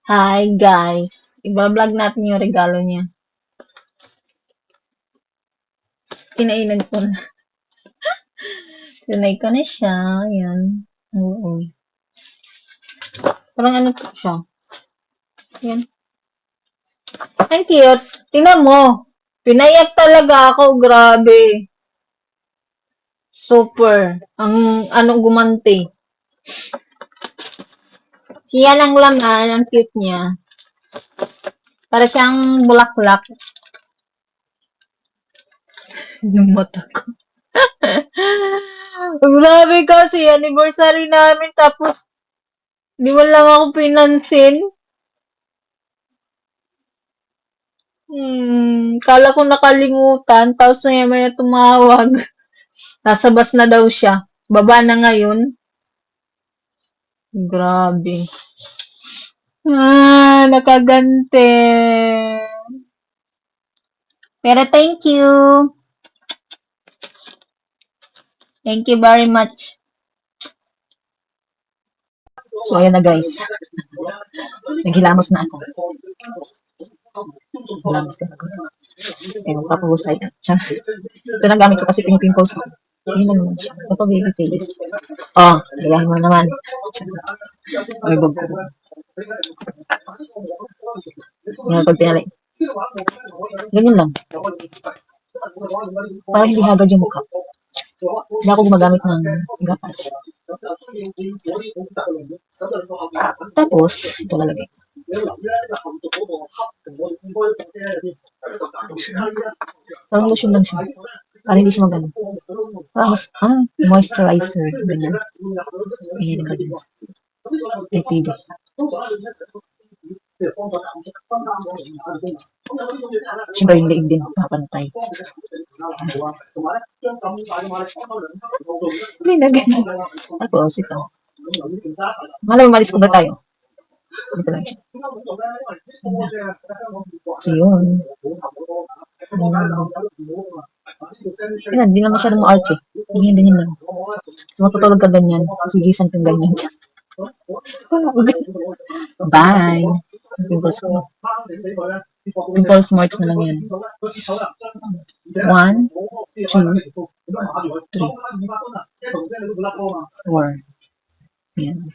Hi guys, i-vlog natin yung regalo niya. Kinainan ko na. Tunay ko na siya. Yan. Oo. Parang ano to siya. Yan. Ang cute. Tingnan mo. Pinayak talaga ako. Grabe. Super. Ang anong gumanti. Siya lang laman. Ang cute niya. Para siyang bulaklak. Yung mata ko. Grabe kasi. Anniversary namin. Tapos, di mo lang ako pinansin. Kala ko nakalimutan. Tapos maya tumawag. Nasa bus na daw siya. Baba na ngayon. Grabe. Nakagante. Pero thank you. Thank you very much. So, ayan na guys. Naghilamos na ako. Naghilamos na ako. Kaya magpapahusay. Ito na gamit ko kasi pinipimples ko. Yun na naman siya. Ito baby face. Oh, lagahin mo naman. May bag ko. Ngayon pag tinalay. Ganyan lang. Parang hindi hagad yung mukha. Hindi ako gumagamit ng gapas. Tapos, ito lalagay. Parang lotion lang siya. Parang hindi siya magano. Parang mas, moisturizer. Ganyan. Ayan ang ganyan. ITD. Siyempre yung leeg din. Papantay. Hindi na ganyan. Tapos ito. Malam umalis ko ba tayo? Dito lang siya. So yun. Yan, hindi naman masyadong ma-art eh. Ganyan lang. Matutulog ka ganyan. Sigisan kang ganyan dyan. Bye! Pimples mo. Pimples marks na lang yan. 1, 2, 3, 4. Yan.